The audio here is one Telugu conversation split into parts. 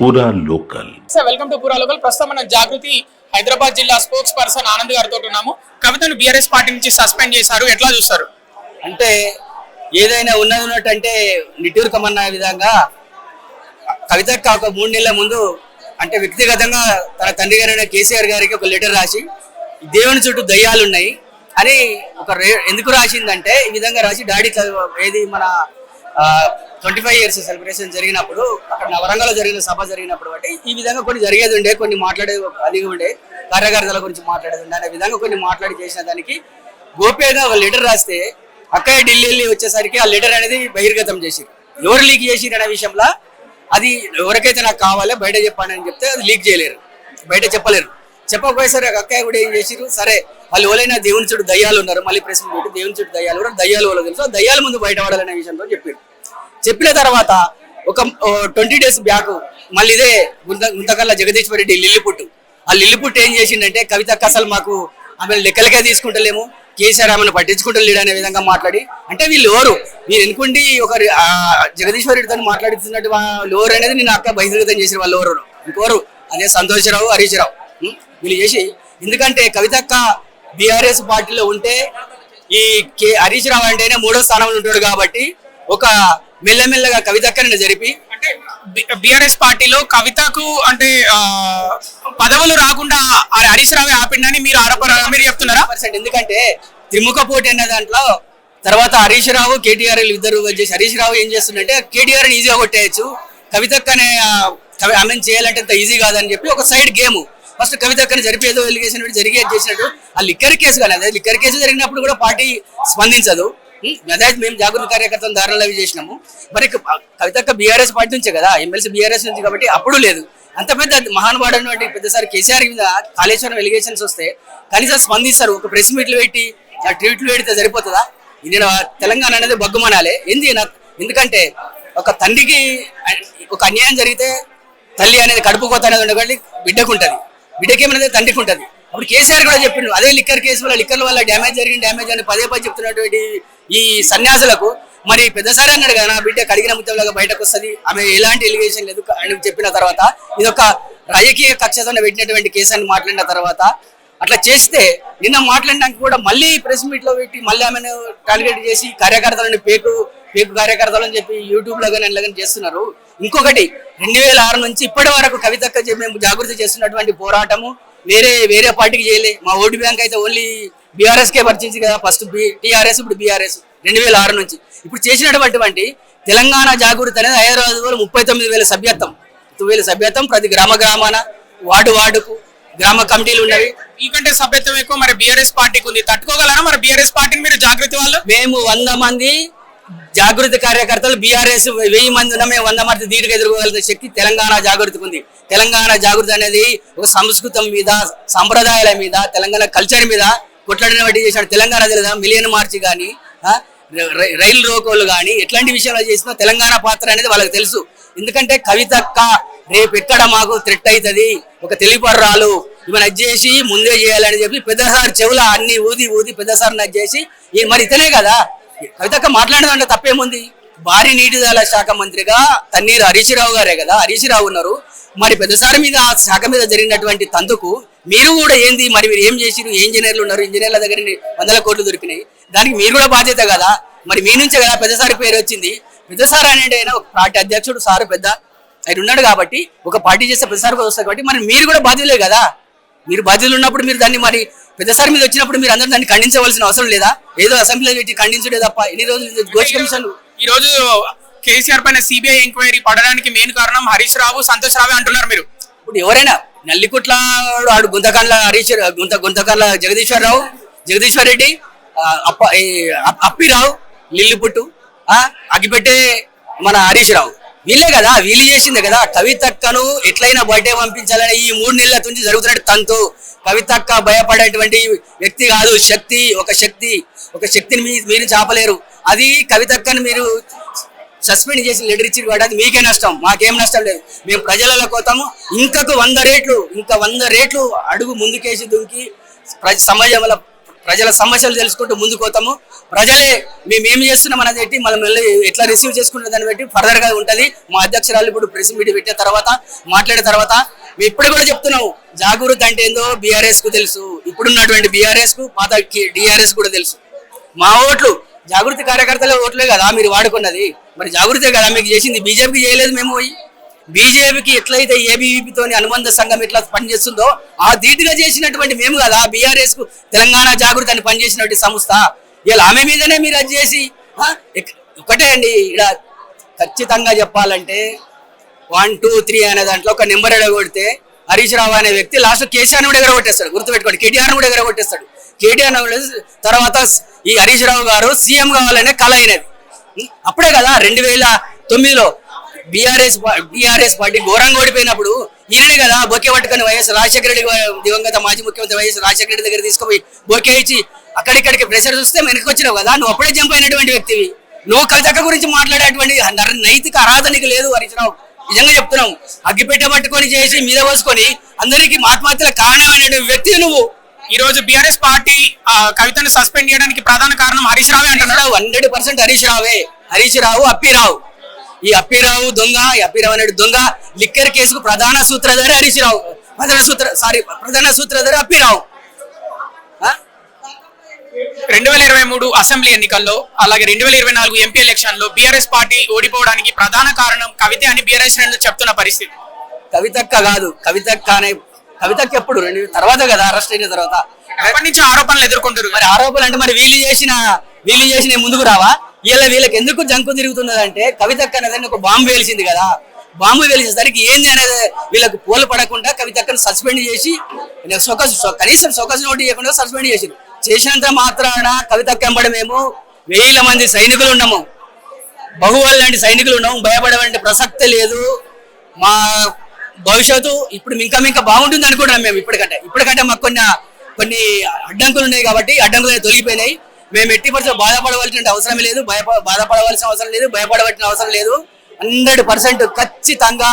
పూరా లోకల్. వెల్కమ్ టు పూరా లోకల్. ప్రస్తుతం మనం జాగృతి హైదరాబాద్ జిల్లా స్పోక్స్ పర్సన్ ఆనంద్ గారితో ఉన్నాము. కవితను బీఆర్ఎస్ పార్టీ నుంచి సస్పెండ్ చేశారు, ఎట్లా చూస్తారు? అంటే ఏదైనా ఉన్నట్టు అంటే నిట్టూరుకమన్న విధంగా కవితకు ఒక 3 నెలల ముందు అంటే వ్యక్తిగతంగా తన తండ్రి గారైన కేసీఆర్ గారికి ఒక లెటర్ రాసి దేవుని చుట్టూ దయ్యాలు ఉన్నాయి అని ఎందుకు రాసిందంటే ఈ విధంగా రాసి డాడీ ఏది మన 25 years సెలబ్రేషన్ జరిగినప్పుడు అక్కడ వరంగల్లో జరిగిన సభ జరిగినప్పుడు బట్టి ఈ విధంగా కొన్ని జరిగేది ఉండే, కొన్ని మాట్లాడేది అది ఉండే, కార్యకర్తల గురించి మాట్లాడేది ఉండే అనే విధంగా కొన్ని మాట్లాడి చేసిన దానికి గోప్యంగా ఒక లెటర్ రాస్తే అక్కడే ఢిల్లీ వచ్చేసరికి ఆ లెటర్ అనేది బహిర్గతం చేసి ఎవరు లీక్ చేసిరు అనే విషయంలో అది ఎవరికైతే నాకు కావాలో బయట చెప్పండి అని చెప్తే అది లీక్ చేయలేరు, బయట చెప్పలేరు. చెప్పకపోయేసరి అక్కయ్య కూడా ఏం చేసిరు, సరే వాళ్ళు ఎవరైనా దేవుని చుట్టూ దయ్యాలు ఉన్నారు, మళ్ళీ ప్రశ్న పెట్టి దేవుని చుట్టూ దయ్యాలు కూడా దయ్యాలు వాళ్ళు తెలుసు, దయ్యాల ముందు బయటపడాలనే విషయంలో చెప్పారు. చెప్పిన తర్వాత ఒక 20 days బ్యాక్ మళ్ళీ ఇదే గుంతకల్లా జగదీశ్వర్ రెడ్డి లిల్లిపుట్టు ఆ లిల్లిపుట్టు ఏం చేసిందంటే కవితకు అసలు మాకు ఆమె లెక్కలకే తీసుకుంటలేము, కేసీఆర్ ఆమెను పట్టించుకుంటలేడు అనే విధంగా మాట్లాడి, అంటే వీళ్ళు ఎవరు మీరు ఎన్నుకుండి ఒక జగదీశ్వర్ రెడ్డితో మాట్లాడుతున్నట్టు వాళ్ళు ఎవరు అనేది నేను అక్క బహిర్గతం చేసిన వాళ్ళు ఎవరు ఇంకోరు అదే సంతోషరావు హరీష్ రావు వీళ్ళు చేసి, ఎందుకంటే కవితక్క బీఆర్ఎస్ పార్టీలో ఉంటే ఈ హరీష్ రావు అంటేనే 3వ స్థానంలో ఉంటాడు కాబట్టి ఒక మెల్లమెల్లగా కవితక్కని జరిపి అంటే బీఆర్ఎస్ పార్టీలో కవితకు అంటే పదవులు రాకుండా హరీష్ రావు ఆపిండని మీరు మీరు చెప్తున్నారా? ఎందుకంటే త్రిముఖ పోటీ అనే దాంట్లో తర్వాత హరీష్ రావు కేటీఆర్ ఇద్దరు వచ్చేసి హరీష్ రావు ఏం చేస్తుందంటే కేటీఆర్ ఈజీగా కొట్టేయచ్చు, కవితక్కనే ఆమెను చేయాలంటే అంత ఈజీ కాదని చెప్పి ఒక సైడ్ గేమ్ ఫస్ట్ కవితక్కని జరిపి ఏదో ఎలిగేషన్ జరిగేది చేసినట్టు ఆ లిక్కర్ కేసు కానీ అదే లిక్కర్ కేసు జరిగినప్పుడు కూడా పార్టీ స్పందించదు. అదే మేము జాగృతి కార్యకర్తలు ధారణలు అవి చేసినాము. మరి కవితక్క బీఆర్ఎస్ పార్టీ నుంచే కదా, ఎమ్మెల్సీ బీఆర్ఎస్ నుంచి కాబట్టి అప్పుడు లేదు. అంత పెద్ద మహానుభావుడు పెద్దసారి కేసీఆర్ మీద కాళేశ్వరం ఎలిగేషన్స్ వస్తే కనీసం స్పందిస్తారు, ఒక ప్రెస్ మీట్లు పెట్టి ట్వీట్లు పెడితే సరిపోతుందా? నేను తెలంగాణ అనేది బగ్గుమనాలే ఎందుకంటే ఒక తండ్రికి ఒక అన్యాయం జరిగితే తల్లి అనేది కడుపు కోత అనేది ఉండకండి బిడ్డకు ఉంటుంది, బిడ్డకి ఏమనేది తండ్రికి ఉంటుంది. అప్పుడు కేసీఆర్ కూడా చెప్పిండు అదే లిక్కర్ కేసు వల్ల లిక్కర్ల వల్ల డ్యామేజ్ అని పదే చెప్తున్నటువంటి ఈ సన్యాసులకు మరి పెద్దసారి అన్నాడు కదా నా బిడ్డ కడిగిన ముత్యంలాగా బయటకు వస్తుంది, ఆమె ఎలాంటి ఎలిగేషన్ లేదు అని చెప్పిన తర్వాత ఇది ఒక రాజకీయ కక్షతో పెట్టినటువంటి కేసు అని మాట్లాడిన తర్వాత అట్లా చేస్తే నిన్న మాట్లాడడానికి కూడా మళ్ళీ ప్రెస్ మీట్ లో పెట్టి మళ్ళీ ఆమెను టార్గెట్ చేసి కార్యకర్తలను పేకు కార్యకర్తలు అని చెప్పి యూట్యూబ్ లో కానీ అందులో చేస్తున్నారు. ఇంకొకటి 2006 నుంచి ఇప్పటి వరకు కవితక్క మేము జాగృతి చేస్తున్నటువంటి పోరాటము వేరే పార్టీకి చేయలే. మా ఓటు బ్యాంక్ అయితే ఓన్లీ బీఆర్ఎస్ కే పరిచింది కదా, ఫస్ట్ టీఆర్ఎస్ ఇప్పుడు బీఆర్ఎస్ 2006 నుంచి ఇప్పుడు చేసినటువంటి తెలంగాణ జాగృతి అనేది హైదరాబాద్ 39,000 సభ్యత్వం ప్రతి గ్రామాన వార్డుకు గ్రామ కమిటీలు ఉన్నవి. మీకంటే సభ్యత్వం ఎక్కువ మరి బీఆర్ఎస్ పార్టీకి ఉంది, తట్టుకోగలరా మరి బీఆర్ఎస్ పార్టీని మీరు జాగృతి వాళ్ళు? మేము 100 మంది జాగృతి కార్యకర్తలు బీఆర్ఎస్ 1000 మంది ఉన్నా మేము 100 మంది ధీటుగా ఎదుర్కోగలిగిన శక్తి తెలంగాణ జాగృతికి ఉంది. తెలంగాణ జాగృతి అనేది ఒక సంస్కృతం మీద సంప్రదాయాల మీద తెలంగాణ కల్చర్ మీద కొట్లాడిన బట్టి చేసిన తెలంగాణ తెలుదా మిలియన్ మార్చి కానీ రైలు రోకోలు కానీ ఎట్లాంటి విషయాలు చేసినా తెలంగాణ పాత్ర అనేది వాళ్ళకి తెలుసు. ఎందుకంటే కవితక్క రేపు ఎక్కడ మాకు థ్రెట్ అవుతుంది, ఒక తెలిపర్రాలు ఇవన్నీ చేసి ముందే చేయాలని చెప్పి పెద్దసారి చెవుల అన్ని ఊది పెద్దసారి నచ్చేసి మరి ఇతనే కదా కవితక్క మాట్లాడదంటే తప్పేముంది. భారీ నీటిపారుదల శాఖ మంత్రిగా తన్నీరు హరీష్ రావు గారే కదా, హరీష్ రావు ఉన్నారు. మరి పెద్దసారి మీద ఆ శాఖ మీద జరిగినటువంటి తందుకు మీరు కూడా ఏంది మరి మీరు ఏం చేసిరు, ఇంజనీర్లు ఉన్నారు, ఇంజనీర్ల దగ్గర 100 కోట్లు దొరికినాయి, దానికి మీరు కూడా బాధ్యత కదా. మరి మీ నుంచే కదా పెద్దసారి పేరు వచ్చింది. పెద్దసారి అనేది అయినా ఒక పార్టీ అధ్యక్షుడు సారు పెద్ద ఆయన ఉన్నాడు కాబట్టి ఒక పార్టీ చేస్తే పెద్దసారి వస్తారు కాబట్టి మరి మీరు కూడా బాధ్యులే కదా. మీరు బాధ్యులు ఉన్నప్పుడు మీరు దాన్ని మరి పెద్దసారి మీద వచ్చినప్పుడు మీరు అందరూ దాన్ని ఖండించవలసిన అవసరం లేదా? ఏదో అసెంబ్లీలో పెట్టి ఖండించడే తప్ప ఎన్ని రోజులు గోష్ఠి కమిషన్. ఈ రోజు కేసీఆర్ పైన సిబిఐ ఎంక్వైరీ పడడానికి మెయిన్ కారణం హరీష్ రావు సంతోష్ రావే అంటున్నారు మీరు. ఇప్పుడు ఎవరైనా నల్లికుట్ల ఆడు గుంతకండ్ల జగదీశ్వర్ రెడ్డి అప్పిరావు లిల్లిపుట్టు అగిపెట్టే మన హరీష్ రావు వీళ్ళే కదా, వీళ్ళు చేసిందే కదా. కవితక్కను ఎట్లయినా బయటే పంపించాలని ఈ 3 నెలల నుంచి జరుగుతున్నట్టు తంతు. కవితక్క భయపడేటువంటి వ్యక్తి కాదు, ఒక శక్తిని మీరు చాపలేరు. అది కవితక్కను మీరు సస్పెండ్ చేసి లెటర్ ఇచ్చి కూడా అది మీకే నష్టం, మాకేం నష్టం లేదు. మేము ప్రజలలో కోతాము ఇంకా 100 రెట్లు అడుగు ముందుకేసి దుంకి సమాజంలో ప్రజల సమస్యలు తెలుసుకుంటూ ముందుకు పోతాము. ప్రజలే మేము ఏం చేస్తున్నాం అనేది పెట్టి మనం ఎట్లా రిసీవ్ చేసుకుంటున్న దాన్ని బట్టి ఫర్దర్ గా ఉంటది. మా అధ్యక్షురాలు ఇప్పుడు ప్రెస్ మీట్ పెట్టిన తర్వాత మాట్లాడిన తర్వాత మేము ఇప్పుడు కూడా చెప్తున్నాము, జాగృతి అంటే ఏందో బీఆర్ఎస్ కు తెలుసు, ఇప్పుడున్నటువంటి బీఆర్ఎస్ కు పాత డిఆర్ఎస్ కూడా తెలుసు. మా ఓట్లు జాగృతి కార్యకర్తల ఓట్లే కదా మీరు వాడుకున్నది, మరి జాగృతే కదా మీకు చేసింది. బీజేపీకి చేయలేదు మేము. పోయి బీజేపీకి ఎట్లయితే ఏబీవీపీతోని అనుబంధ సంఘం ఎట్లా పనిచేస్తుందో ఆ ధీటుగా చేసినటువంటి మేము కదా బీఆర్ఎస్ కు తెలంగాణ జాగృతి అని పనిచేసినటువంటి సంస్థ. ఇలా ఆమె మీదనే మీరు అది చేసి ఒకటే అండి. ఇక్కడ ఖచ్చితంగా చెప్పాలంటే 1, 2, 3 అనే దాంట్లో ఒక నెంబర్ ఎడగొడితే హరీష్ రావు అనే వ్యక్తి లాస్ట్ కేసీఆర్ కూడా ఎగరగొట్టేస్తాడు. గుర్తుపెట్టుకోండి, కేటీఆర్ కూడా ఎగరగొట్టేస్తాడు. కేటీఆర్ తర్వాత ఈ హరీష్ రావు గారు సీఎం కావాలనే కళ అయినది. అప్పుడే కదా 2009లో బీఆర్ఎస్ పార్టీ ఘోరంగా ఓడిపోయినప్పుడు ఈయననే కదా బొకే పట్టుకొని వైఎస్ రాజశేఖర రెడ్డి, దివంగత మాజీ ముఖ్యమంత్రి వైఎస్ రాజశేఖర రెడ్డి దగ్గర తీసుకుపోయి బొకే ఇచ్చి అక్కడిక్కడికి ప్రెషర్ చూస్తే వెనక్కి వచ్చినావు కదా. నువ్వు అప్పుడే జంప్ అయినటువంటి వ్యక్తివి. నువ్వు కవితక్క గురించి మాట్లాడేటువంటి నైతిక అర్హత నీకు లేదు హరీష్ రావు. నిజంగా చెప్తున్నాం. అగ్గిపెట్ట పట్టుకొని చేసి మీద పోసుకొని అందరికీ ఆత్మహత్యల కారణమైనటువంటి వ్యక్తి నువ్వు. ఈ రోజు బీఆర్ఎస్ పార్టీ కవితను సస్పెండ్ చేయడానికి ప్రధాన కారణం హరీష్ రావే అంటున్నాడు. 100% హరీష్ రావే. హరీష్ రావు, అప్పిరావు. ఈ అప్పిరావు దొంగ, ఈ అప్పిరావు అనే దొంగ లిక్కర్ కేసుకు ప్రధాన సూత్రధారి హరీష్ రావు, ప్రధాన సూత్రధారి అప్పిరావు. 2023 అసెంబ్లీ ఎన్నికల్లో అలాగే 2024 ఎంపీ ఎలక్షన్ లో బీఆర్ఎస్ పార్టీ ఓడిపోవడానికి ప్రధాన కారణం కవిత అని బీఆర్ఎస్ శ్రేణులు చెప్తున్న పరిస్థితి. కవితక్క కాదు, కవితక్క ఎప్పుడు తర్వాత కదా అరెస్ట్ అయిన తర్వాత ఎప్పటి నుంచి ఆరోపణలు ఎదుర్కొంటారు. మరి ఆరోపణలు అంటే మరి వీళ్ళు చేసిన ముందుకు రావా? వీళ్ళకి ఎందుకు జంకు తిరుగుతున్నదంటే కవితక్క అనేది ఒక బాంబు వేలిసింది కదా. బాంబు వేలిసేసరికి ఏంది అనేది వీళ్ళకు పోలు పడకుండా కవితక్కను సస్పెండ్ చేసి కనీసం సొకసు నోటు చేయకుండా సస్పెండ్ చేసినంత మాత్రాన కవితక్క వెంబడి మేము 1000 మంది సైనికులు ఉన్నాము, బహువల్ లాంటి సైనికులు ఉన్నాము. భయపడేటువంటి ప్రసక్తే లేదు. మా భవిష్యత్తు ఇప్పుడు ఇంకా బాగుంటుంది అనుకుంటున్నాం మేము. ఇప్పటికంటే మాకు కొన్ని అడ్డంకులు ఉన్నాయి కాబట్టి అడ్డంకులు తొలగిపోయినాయి. మేము ఎట్టి పరిస్థితుల్లో బాధపడవలసిన అవసరం లేదు, బాధపడవలసిన అవసరం లేదు, భయపడవలసిన అవసరం లేదు. 100% ఖచ్చితంగా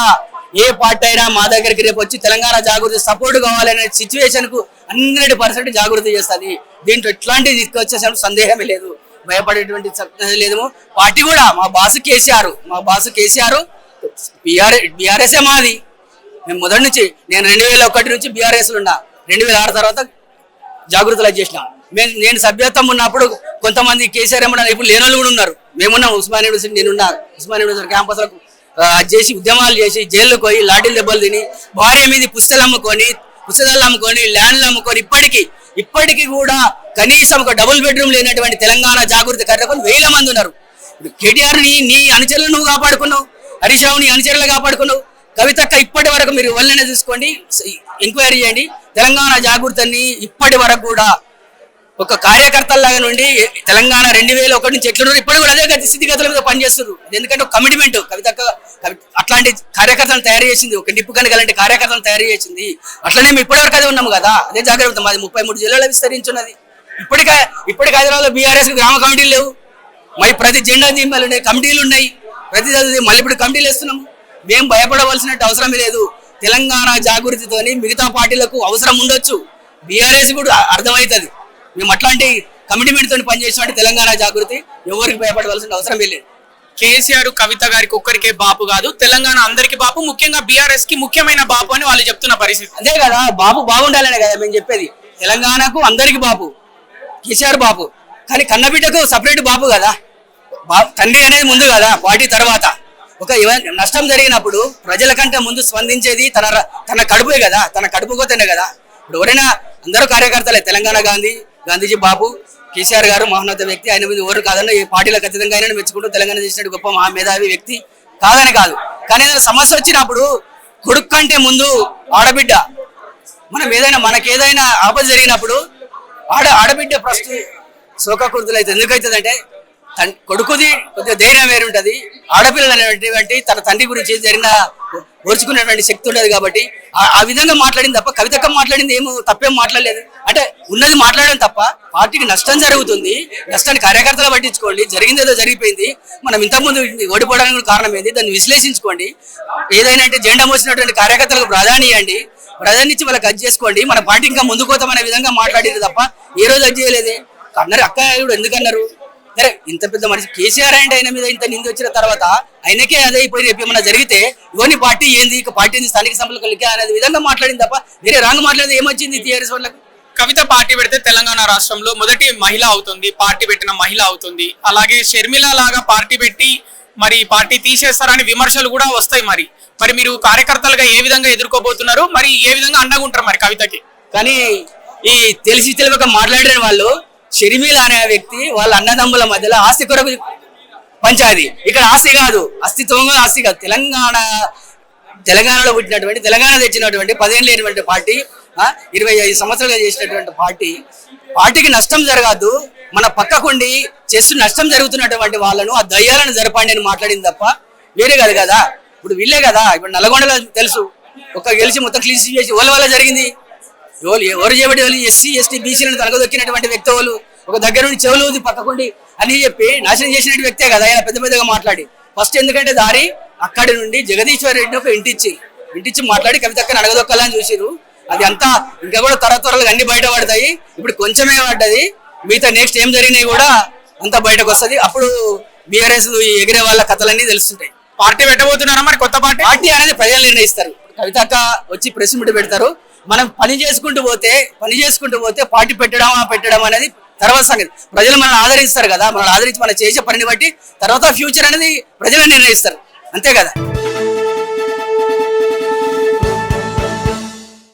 ఏ పార్టీ అయినా మా దగ్గరికి రేపు వచ్చి తెలంగాణ జాగృతి సపోర్ట్ కావాలనే సిచ్యువేషన్ కు 100% జాగృతి చేస్తుంది. దీంట్లో ఎట్లాంటి తీసుకొచ్చే సందేహమే లేదు, భయపడేటువంటి లేదు. పార్టీ కూడా మా బాసు కేసీఆర్ బీఆర్ఎస్ఏ మాది. మేము మొదటి నుంచి నేను 2001 నుంచి బీఆర్ఎస్ ఉన్నా. 2006 తర్వాత జాగృతిలో చేసినాం. నేను సభ్యత్వం ఉన్నప్పుడు కొంతమంది కేసీఆర్ ఏమన్నా ఇప్పుడు లేని వాళ్ళు కూడా ఉన్నారు. మేమున్నాం ఉస్మానియా యూనివర్సిటీ, నేనున్నా ఉస్మానియా యూనివర్సిటీ క్యాంపస్ లకు చేసి ఉద్యమాలు చేసి జైలుకు పోయి లాఠీలు దెబ్బలు తిని భార్య మీద పుస్తకాలు అమ్ముకొని ల్యాండ్లు అమ్ముకొని ఇప్పటికీ కూడా కనీసం ఒక డబుల్ బెడ్రూమ్ లేనటువంటి తెలంగాణ జాగృతి కార్యక్రమం 1000 మంది ఉన్నారు. ఇప్పుడు కేటీఆర్ నీ అనుచరులు నువ్వు కాపాడుకున్నావు, హరీష్ రావు నీ అనుచరులు కాపాడుకున్నావు. కవితక్క ఇప్పటి వరకు మీరు వల్లనే చూసుకోండి, ఎంక్వైరీ చేయండి. తెలంగాణ జాగృతిని ఇప్పటి వరకు కూడా ఒక కార్యకర్తలాగా నుండి తెలంగాణ 2001 నుంచి ఎట్లున్నారు ఇప్పుడు కూడా అదే స్థితిగతుల మీద పనిచేస్తున్నారు. ఎందుకంటే ఒక కమిట్మెంట్ కవితక్క అట్లాంటి కార్యకర్తలను తయారు చేసింది, ఒక నిప్పు కనుక అలాంటి కార్యకర్తలను తయారు చేసింది. అట్లనే మేము ఇప్పటివరకు అదే ఉన్నాము కదా, అదే జాగ్రత్త. మాది 33 జిల్లాలో విస్తరించున్నది. ఇప్పటికి హైదరాబాద్లో బీఆర్ఎస్ గ్రామ కమిటీలు లేవు, మరి ప్రతి జెండా దింపాలు ఉన్నాయి, కమిటీలు ఉన్నాయి. మళ్ళీ ఇప్పుడు కమిటీలు వేస్తున్నాము. మేము భయపడవలసిన అవసరం లేదు. తెలంగాణ జాగృతితోని మిగతా పార్టీలకు అవసరం ఉండొచ్చు, బీఆర్ఎస్ కూడా అర్థమవుతుంది. మేము అట్లాంటి కమిట్మెంట్ తోని పనిచేసిన తెలంగాణ జాగృతి ఎవరికి భయపడవలసిన అవసరం లేదు. కేసీఆర్ కవిత గారికి ఒక్కరికే బాపు కాదు, తెలంగాణ అందరికి బాపు, ముఖ్యంగా బీఆర్ఎస్ కి ముఖ్యమైన బాపు అని వాళ్ళు చెప్తున్న పరిస్థితి. అదే కదా, బాపు బాగుండాలనే కదా మేము చెప్పేది. తెలంగాణకు అందరికి బాపు కేసీఆర్ బాపు, కానీ కన్నబిడ్డకు సపరేట్ బాపు కదా. తండ్రి అనేది ముందు కదా, పార్టీ తర్వాత. ఒక నష్టం జరిగినప్పుడు ప్రజల కంటే ముందు స్పందించేది తన కడుపే కదా, తన కడుపుకోతేనే కదా. ఇప్పుడు ఎవరైనా అందరూ కార్యకర్తలే. తెలంగాణ గాంధీజీ బాపు, కేసీఆర్ గారు మహోన్నత వ్యక్తి, ఆయన మీద ఎవరు కాదన్న ఏ పార్టీలో ఖచ్చితంగా ఆయన మెచ్చుకుంటూ తెలంగాణ చేసినట్టు గొప్ప మేధావి వ్యక్తి కాదని కాదు. కానీ ఏదైనా సమస్య వచ్చినప్పుడు కొడుకు కంటే ముందు ఆడబిడ్డ, మనకేదైనా ఆపద జరిగినప్పుడు ఆడబిడ్డ ఫస్ట్ శోకకృతులు అయితే ఎందుకైతుందంటే కొడుకుది కొద్దిగా ధైర్యం వేరు ఉంటుంది. ఆడపిల్లలు అనేటువంటి తన తండ్రి గురించి జరిగిన ఓర్చుకునేటువంటి శక్తి ఉండదు. కాబట్టి ఆ విధంగా మాట్లాడింది తప్ప కవితక్క మాట్లాడింది తప్పేం మాట్లాడలేదు. అంటే ఉన్నది మాట్లాడడం తప్ప పార్టీకి నష్టం జరుగుతుంది, నష్టాన్ని కార్యకర్తలు పట్టించుకోండి. జరిగింది ఏదో జరిగిపోయింది. మనం ఇంతకుముందు ఓడిపోవడానికి కారణం ఏంది దాన్ని విశ్లేషించుకోండి. ఏదైనా అంటే జెండా మోసినటువంటి కార్యకర్తలకు ప్రాధాన్యం ఇవ్వండి, ప్రాధాన్యం ఇచ్చి వాళ్ళకి అది చేసుకోండి. మన పార్టీ ఇంకా ముందుకు పోతామనే విధంగా మాట్లాడేది తప్ప ఏ రోజు అది చేయలేదే అన్నారు. అక్క కూడా ఎందుకు అన్నారు? సరే ఇంత పెద్ద మనిషి కేసీఆర్ అంటే ఆయన మీద ఇంత నింది వచ్చిన తర్వాత ఆయనకే అదే అయిపోయి రేపు ఏమన్నా జరిగితే ఇవన్నీ పార్టీ ఏంది, ఇక పార్టీ స్థానిక సంస్థలకి అనేది విధంగా మాట్లాడింది తప్ప వేరే రాంగ్ మాట్లాడితే ఏమొచ్చింది టీఆర్ఎస్ వాళ్ళకి? కవిత పార్టీ పెడితే తెలంగాణ రాష్ట్రంలో మొదటి మహిళ అవుతుంది, పార్టీ పెట్టిన మహిళ అవుతుంది. అలాగే షర్మిల లాగా పార్టీ పెట్టి మరి పార్టీ తీసేస్తారని విమర్శలు కూడా వస్తాయి. మరి మరి మీరు కార్యకర్తలుగా ఏ విధంగా ఎదుర్కోబోతున్నారు, మరి ఏ విధంగా అండగా ఉంటారు మరి కవితకి? కానీ ఈ తెలిసి తెలియక మాట్లాడిన వాళ్ళు షర్మిల అనే వ్యక్తి వాళ్ళ అన్నదమ్ముల మధ్యలో ఆస్తి కొరకు పంచాది. ఇక్కడ ఆస్తి కాదు, అస్తిత్వంగా ఆస్తి కాదు. తెలంగాణలో పుట్టినటువంటి, తెలంగాణ తెచ్చినటువంటి 10 ఏళ్ళు లేనటువంటి పార్టీ, 25 సంవత్సరాలుగా చేసినటువంటి పార్టీకి నష్టం జరగద్దు, మన పక్కకుండి చేస్తూ నష్టం జరుగుతున్నటువంటి వాళ్ళను ఆ దయ్యాలను జరపండి అని మాట్లాడింది తప్ప వేరే కాదు కదా. ఇప్పుడు వీళ్ళే కదా, ఇప్పుడు నల్గొండలో తెలుసు ఒక గెలిచి మొత్తం క్లీన్ చేసి వాళ్ళ వల్ల జరిగింది. ఎవరు చేయబడి వాళ్ళు ఎస్సీ ఎస్టీ బీసీలను తనగదొక్కినటువంటి వ్యక్తి వాళ్ళు ఒక దగ్గర నుండి చెవులు ఉంది పక్కకుండి అని చెప్పి నాశనం చేసినటువంటి వ్యక్తే కదా ఆయన పెద్ద పెద్దగా మాట్లాడి. ఫస్ట్ ఎందుకంటే దారి అక్కడి నుండి జగదీశ్వర్ రెడ్డి ఒక ఇంటిచ్చి మాట్లాడి కవితక్కని అడగదొక్కాలని చూసిరు. అది అంతా ఇంకా కూడా త్వరగా అన్ని బయట పడతాయి. ఇప్పుడు కొంచెమే పడ్డది, మిగతా నెక్స్ట్ ఏం జరిగినాయి కూడా అంతా బయటకు వస్తుంది. అప్పుడు బీఆర్ఎస్ ఎగిరే వాళ్ళ కథలన్నీ తెలుస్తుంటాయి. పార్టీ పెట్టబోతున్నారా మరి కొత్త పార్టీ? పార్టీ అనేది ప్రజలు నిర్ణయిస్తారు. కవితక్క వచ్చి ప్రెస్ మీట్ పెడతారు. మనం పని చేసుకుంటూ పోతే పార్టీ పెట్టడం అనేది తర్వాత సంగతి. ప్రజలు మనల్ని ఆదరిస్తారు కదా, మనల్ని ఆదరించి మనం చేసే పనిని బట్టి తర్వాత ఫ్యూచర్ అనేది ప్రజలు నిర్ణయిస్తారు, అంతే కదా.